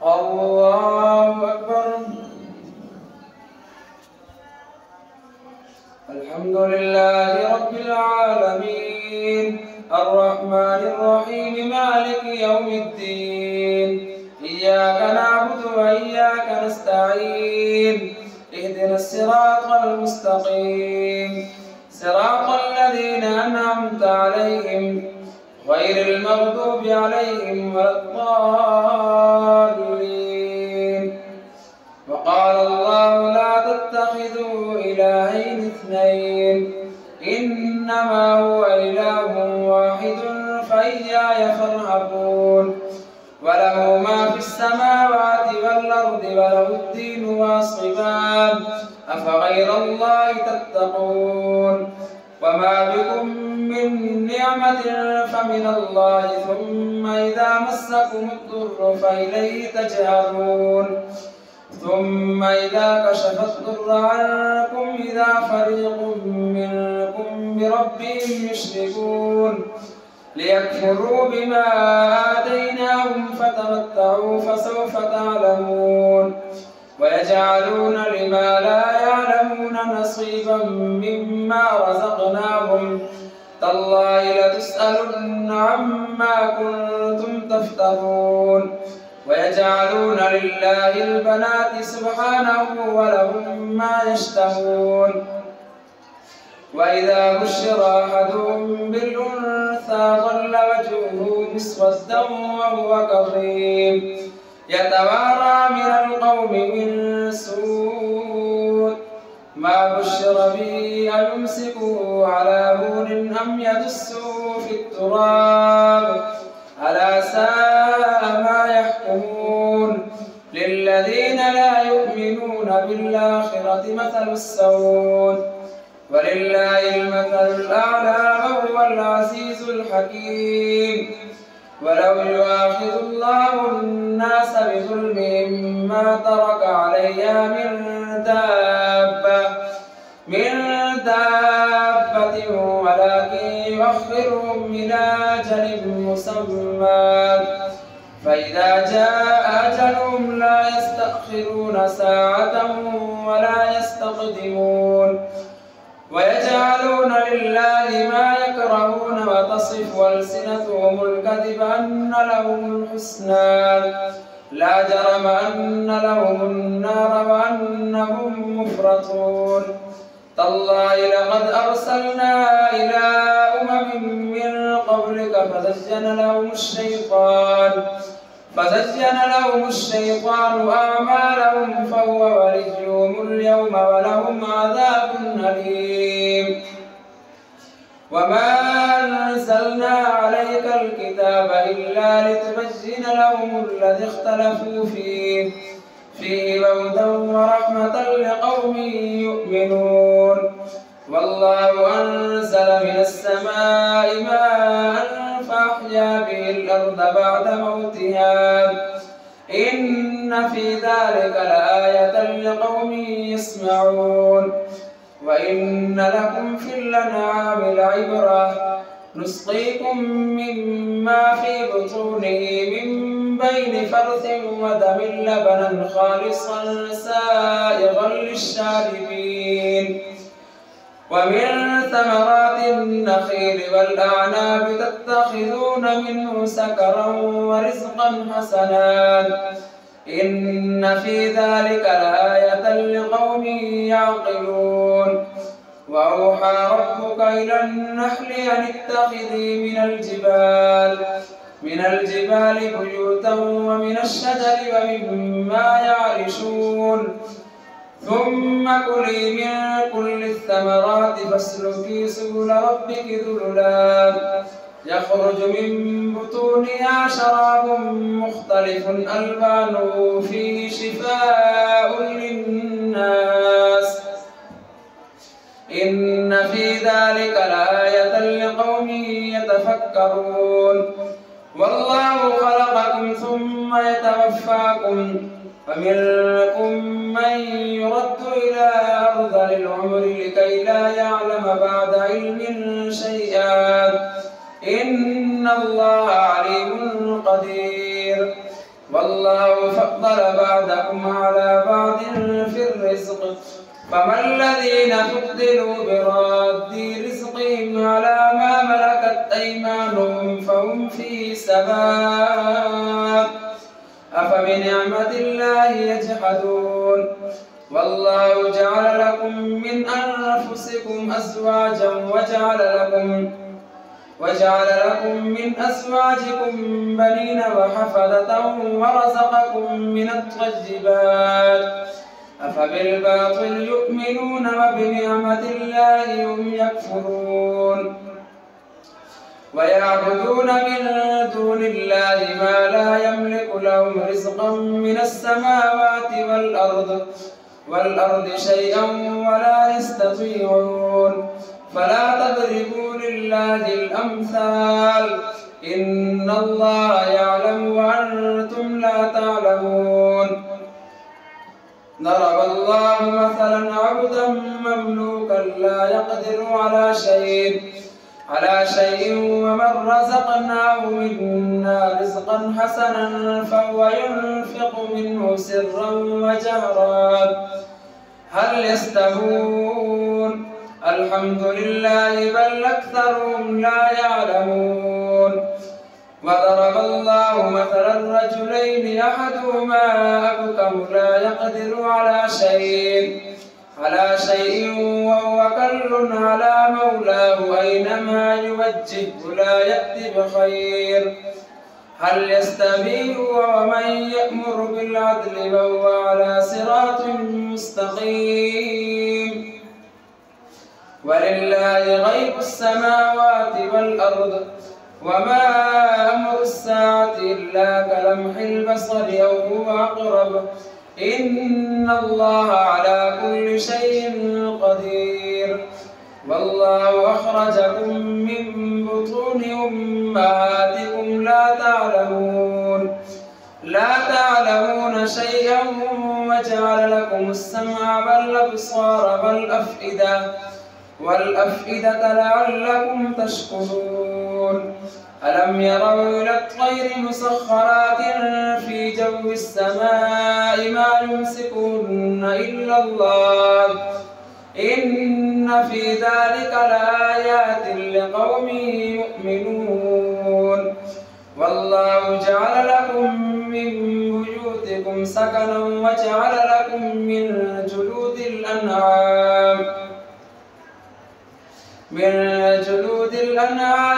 الله أكبر. الحمد لله رب العالمين الرحمن الرحيم مالك يوم الدين إياك نعبد وإياك نستعين اهدنا الصراط المستقيم صراط الذين أنعمت عليهم غير المغضوب عليهم ولا الضالين. وقال الله لا تتخذوا إلهين اثنين إنما هو إله واحد فإياي فارهبون. وله ما في السماوات والأرض وله الدين واصبا أفغير الله تتقون. وما بكم من نعمة فمن الله ثم إذا مسكم الضر فإليه تجأرون. ثم إذا كشف الضر عنكم إذا فريق منكم بربهم يشركون ليكفروا بما آتيناهم فتمتعوا فسوف تعلمون. ويجعلون لما لا يعلمون نصيبا مما رزقناهم تالله لتسألن عما كنتم تفترون. ويجعلون لله البنات سبحانه ولهم ما يشتهون. وإذا بشر أحدهم بالأنثى ظل وجهه مسودا وهو كظيم يتوارى من القوم من سوء ما بشر به أيمسكه على هون أم يدسه في التراب ألا ساء ما يحكمون. للذين لا يؤمنون بالآخرة مثل السوء ولله المثل الأعلى وهو العزيز الحكيم. ولو يؤاخذ الله الناس بظلمهم ما ترك عليها من دابة ولكن يؤخرهم إلى أجل مسمى فإذا جاء أجلهم لا يستأخرون ساعة ولا يستقدمون. ويجعلون لله ما يكرهون وتصف ألسنتهم الكذب أن لهم الحسنى لا جرم أن لهم النار وأنهم مفرطون. تالله لقد أرسلنا إلى أمم من قبلك فزين لهم الشيطان أعمالهم فهو وليهم اليوم ولهم عذاب أليم. وما أنزلنا عليك الكتاب إلا لتبين لهم الذي اختلفوا فيه هدى ورحمة لقوم يؤمنون. والله أنزل من السماء ماء فأحيا به الأرض بعد موتها إن في ذلك لآية لقوم يسمعون. وإن لكم في الأنعام لعبرة نسقيكم مما في بطونه من بين فرث ودم لبنا خالصا سائغا للشاربين. ومن ثمرات النخيل والأعناب تتخذون منه سكرا ورزقا حسنا إن في ذلك لآية لقوم يعقلون. وأوحى ربك إلى النحل أن اتخذي من الجبال بيوتا ومن الشجر ومما يعرشون. ثم كلي من كل الثمرات فاسلكي سبل ربك ذللا يخرج من بطونها شراب مختلف ألوانه فيه شفاء للناس إن في ذلك لآية لقوم يتفكرون. والله خلقكم ثم يتوفاكم فمنكم من يرد إلى أرذل العمر لكي لا يعلم بعد علم شيئا إن الله عليم قدير. والله فضل بعضكم على بعض في الرزق فما الذين فضلوا براد رزقهم على ما ملكت أيمانهم فهم في سواء أفبنعمة الله يجحدون والله جعل لكم من أنفسكم أزواجا وجعل لكم من أزواجكم بنين وحفظة ورزقكم من الطيبات أفبالباطل يؤمنون وبنعمة الله هم يكفرون ويعبدون من دون الله ما لا يملك لهم رزقا من السماوات والأرض شيئا ولا يستطيعون فلا تضربوا لله الأمثال إن الله يعلم وأنتم لا تعلمون ضرب الله مثلا عبدا مملوكا لا يقدر على شيء ومن رزقناه منا رزقا حسنا فهو ينفق منه سرا وجهرا هل يستوون الحمد لله بل أكثرهم لا يعلمون وضرب الله مثلا رجلين أحدهما أبكم لا يقدر على شيء وهو كل على مولاه أينما يوجهه لا يأتي بخير هل يستوي هو ومن يأمر بالعدل وهو على صراط مستقيم ولله غيب السماوات والأرض وما أمر الساعة إلا كلمح البصر أو هو أقرب إن الله على كل شيء قدير والله أخرجكم من بطون أمهاتكم لا تعلمون شيئا وجعل لكم السمع والأبصار والأفئدة لعلكم تشكرون ألم يروا إلى الطير مسخرات في جو السماء ما يمسكهن إلا الله إن في ذلك لآيات لقوم يؤمنون والله جعل لكم من بيوتكم سكنا وجعل لكم من جلود الأنعام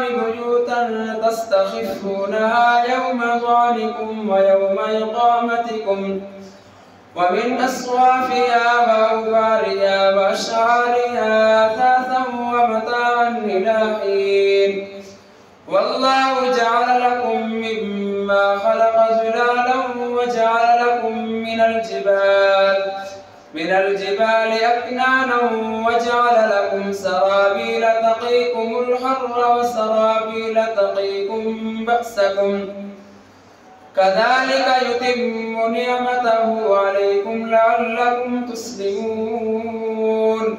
بيوتا تستخفونها يوم ظعنكم ويوم إقامتكم ومن أصوافها وأوبارها وأشعارها أثاثا ومتاعا إلى حين والله جعل لكم مما خلق ظلالا وجعل لكم من الجبال أكنانا وجعل لكم سرابيل تقيكم الحر وسرابيل تقيكم بأسكم كذلك يتم نعمته عليكم لعلكم تسلمون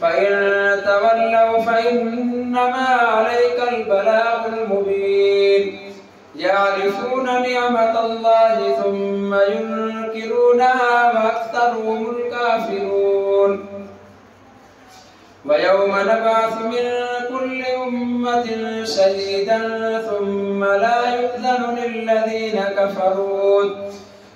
فإن تولوا فإنما عليك البلاغ المبين يعرفون نعمة الله ثم ينكرونها وأكثرهم الكافرون ويوم نبعث من كل أمة شهيدا ثم لا يؤذن للذين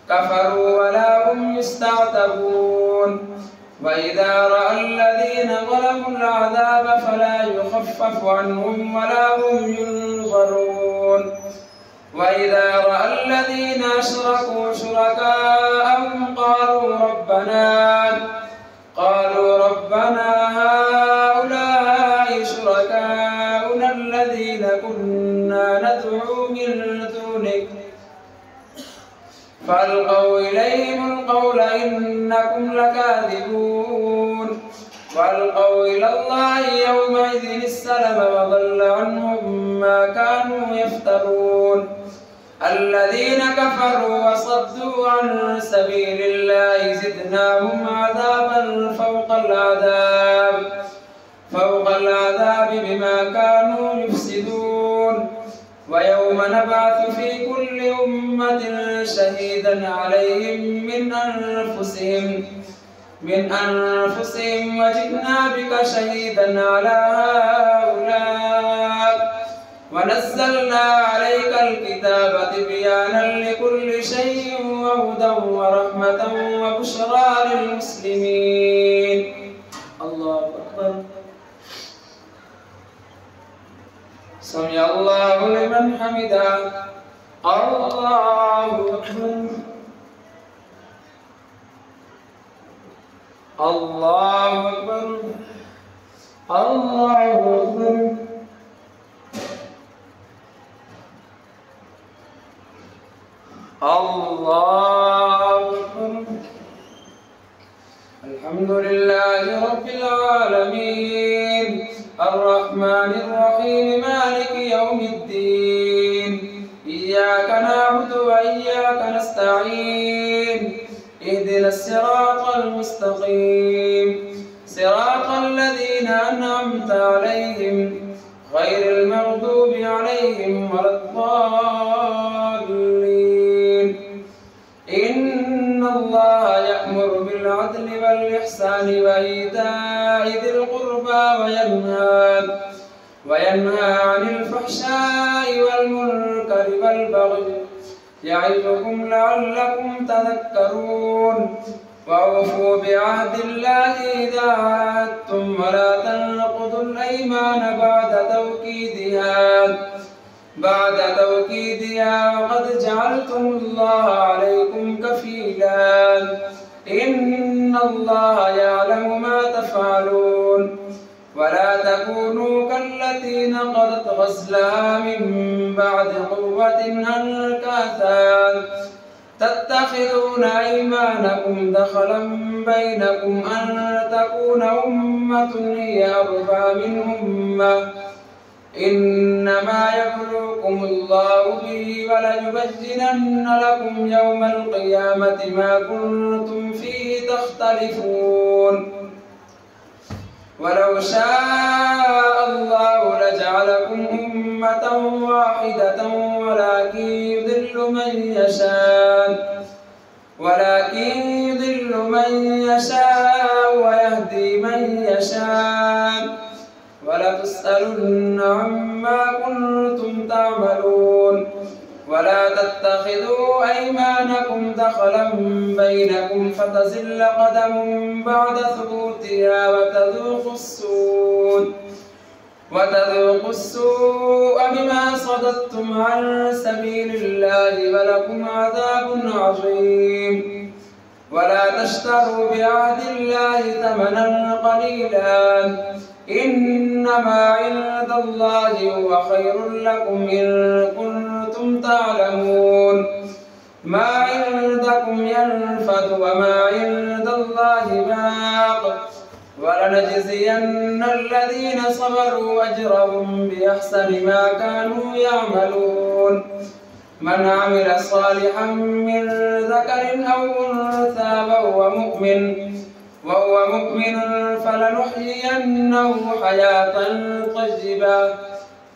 كفروا ولا هم يستعتبون وإذا رأى الذين ظلموا العذاب فلا يخفف عنهم ولا هم ينظرون وإذا رأى الذين أشركوا شركاءهم قالوا ربنا هؤلاء شركاؤنا الذين كنا ندعو من دونك فألقوا إليهم القول إنكم لكاذبون وألقوا إلى الله يومئذ السلم وضل عنهم ما كانوا يفترون الذين كفروا وصدوا عن سبيل الله زدناهم عذابا فوق العذاب بما كانوا يفسدون ويوم نبعث في كل أمة شهيدا عليهم من أنفسهم وجئنا بك شهيدا على هؤلاء ونزلنا عليك الكتاب تبيانا لكل شيء وهدى ورحمة وبشرى للمسلمين. الله أكبر. سمع الله لمن حمده. الله أكبر. الله أكبر. الله أكبر. الله أكبر. الحمد لله رب العالمين الرحمن الرحيم مالك يوم الدين إياك نعبد وإياك نستعين اهدنا الصراط المستقيم صراط الذين أنعمت عليهم غير المغضوب عليهم ولا الضالين. إن الله يأمر بالعدل والإحسان وإيتاء ذي القربى وينهى عن الفحشاء والمنكر والبغي يعظكم لعلكم تذكرون. وأوفوا بعهد الله إذا عاهدتم ولا تنقضوا الأيمان بعد توكيدها وقد جعلتم الله عليكم كفيلا إن الله يعلم ما تفعلون. ولا تكونوا كالتي نقضت غزلها من بعد قوة أنكاثا تتخذون أيمانكم دخلا بينكم أن تكون أمة هي أربى من أمة إنما يبلوكم الله به وليبينن لكم يوم القيامة ما كنتم فيه تختلفون. ولو شاء الله لجعلكم أمة واحدة ولكن يضل من يشاء ويهدي من يشاء ولتسألن عما كنتم تعملون. ولا تتخذوا أيمانكم دخلا بينكم فتزل قدم بعد ثبوتها وتذوقوا السوء بما صددتم عن سبيل الله ولكم عذاب عظيم. ولا تشتروا بعهد الله ثمنا قليلا إنما عند الله هو خير لكم إن كنتم تعلمون. ما عندكم ينفد وما عند الله باق ولنجزين الذين صبروا أجرهم بأحسن ما كانوا يعملون. من عمل صالحا من ذكر أو أنثى وهو مؤمن فلنحيينه حياة طيبة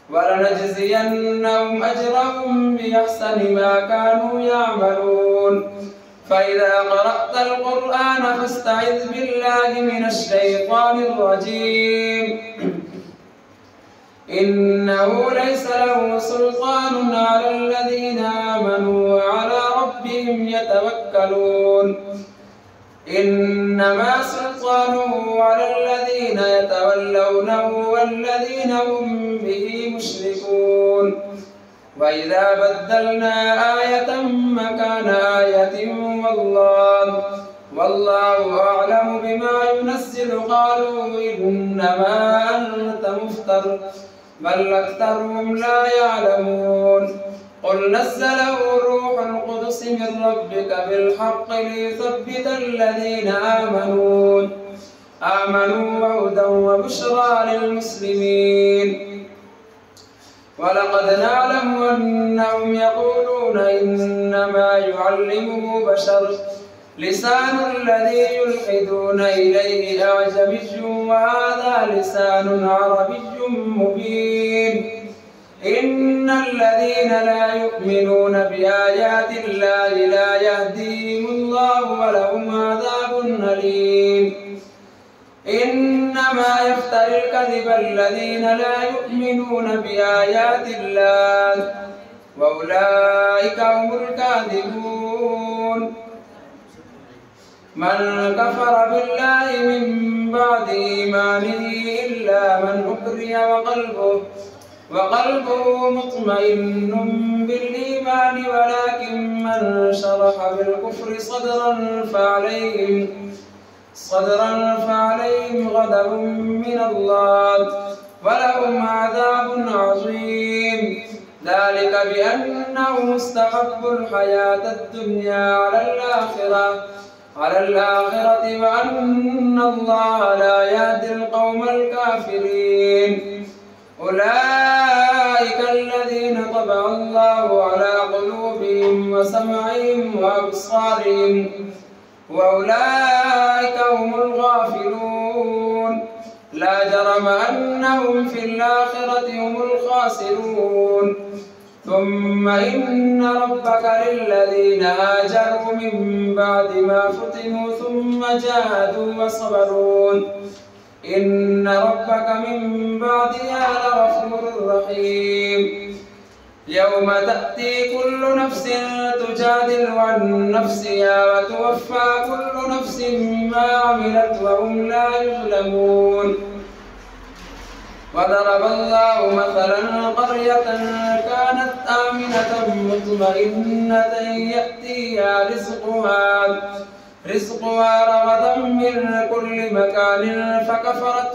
ولنجزينهم أجرهم بأحسن ما كانوا يعملون. فإذا قرأت القرآن فاستعذ بالله من الشيطان الرجيم إنه ليس له سلطان على الذين آمنوا وعلى ربهم يتوكلون. إنما سلطانه على الذين يتولونه والذين هم به مشركون. وإذا بدلنا آية مكان آية والله أعلم بما ينزل قالوا إنما أنت مفتر بل أكثرهم لا يعلمون. قل نزله روح القدس من ربك بالحق ليثبت الذين آمنوا وهدى وبشرى للمسلمين. ولقد نعلم أنهم يقولون إنما يعلمه بشر لسان الذي يلحدون إليه أعجمي وهذا لسان عربي مبين إن الذين لا يؤمنون بآيات الله لا يهديهم الله ولهم عذاب أليم. إنما يفتري الكذب الذين لا يؤمنون بآيات الله وأولئك هم الكاذبون. من كفر بالله من بعد إيمانه إلا من أكره وقلبه مطمئن بالإيمان ولكن من شرح بالكفر صدرا فعليهم غضب من الله ولهم عذاب عظيم. ذلك بأنهم استحبوا الحياة الدنيا على الآخرة وأن الله لا يهدي القوم الكافرين. أولئك الذين طبع الله على قلوبهم وسمعهم وأبصارهم وأولئك هم الغافلون. لا جرم أنهم في الآخرة هم الخاسرون. ثم إن ربك للذين هاجروا من بعد ما فتنوا ثم جاهدوا وصبروا إن ربك من بعدها لغفور رحيم. يوم تأتي كل نفس تجادل عن نفسها وتوفى كل نفس ما عملت وهم لا يظلمون. وضرب الله مثلا قرية كانت آمنة مطمئنة يأتيها رزقها رغدا من كل مكان فكفرت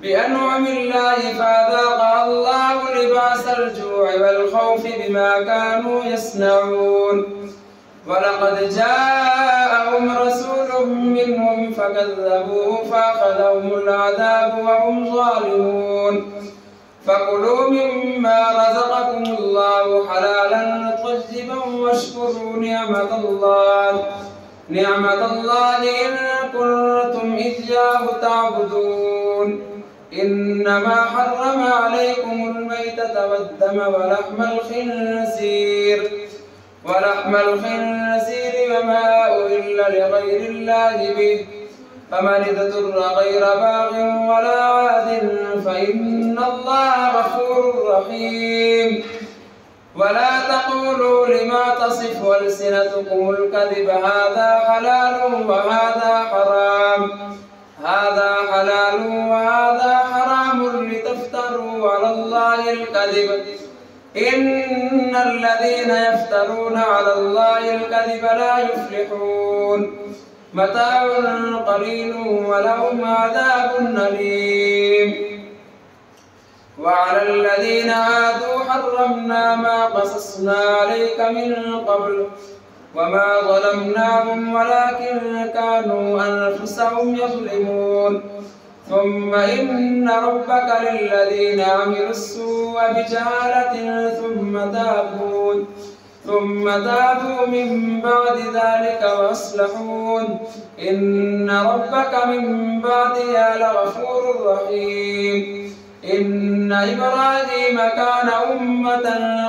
بأنعم الله فأذاقها الله لباس الجوع والخوف بما كانوا يصنعون. ولقد جاءهم رسول منهم فكذبوه فأخذهم العذاب وهم ظالمون. فكلوا مما رزقكم الله حلالا طيبا واشكروا نعمة الله إن كنتم إياه تعبدون. إنما حرم عليكم الميتة والدم ولحم الخنزير وما أهل لغير الله به فمن اضطر غير باغ ولا عاد فإن الله غفور رحيم. ولا تقولوا لما تصف ألسنتكم الكذب هذا حلال وهذا حرام لتفتروا على الله الكذب. إن الذين يفترون على الله الكذب لا يفلحون. متاع قليل ولهم عذاب أليم. وعلى الذين عادوا حرمنا ما قصصنا عليك من قبل وما ظلمناهم ولكن كانوا أنفسهم يظلمون. ثم إن ربك للذين عملوا السوء بجهالة ثم تابوا من بعد ذلك وأصلحوا إن ربك من بعدها لغفور رحيم. إن إبراهيم كان أمة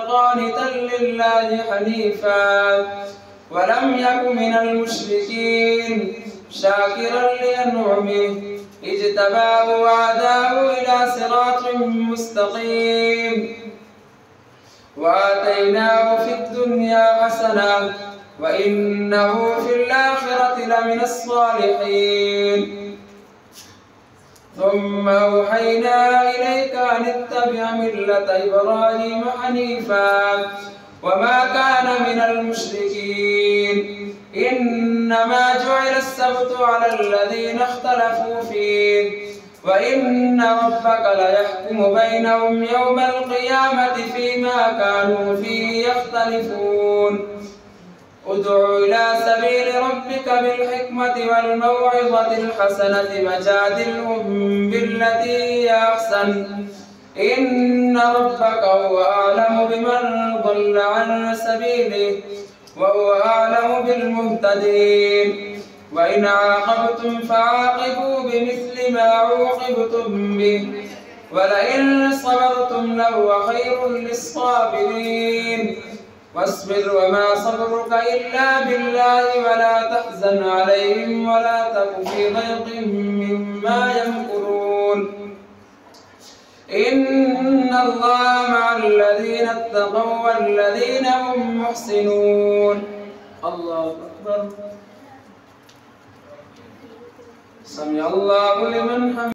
قانتا لله حنيفا ولم يك من المشركين شاكرا لأنعمه اجتباه وهداه إلى صراط مستقيم. وآتيناه في الدنيا حسنة وإنه في الآخرة لمن الصالحين. ثم أوحينا إليك أن اتبع ملة إبراهيم حنيفا وما كان من المشركين. إنما جعل السبت على الذين اختلفوا فيه وإن ربك ليحكم بينهم يوم القيامة فيما كانوا فيه يختلفون. ادع إلى سبيل ربك بالحكمة والموعظة الحسنة وجادلهم بالتي هي أحسن إن ربك هو أعلم بمن ضل عن سبيله وهو أعلم بالمهتدين. وإن عاقبتم فعاقبوا بمثل ما عوقبتم به ولئن صبرتم لهو خير للصابرين واصبر وما صبرك إلا بالله ولا تحزن عليهم ولا تك في ضيق مما يمكرون إن الله مع الذين اتقوا والذين هم محسنون. الله أكبر. سمع الله لمن حمده.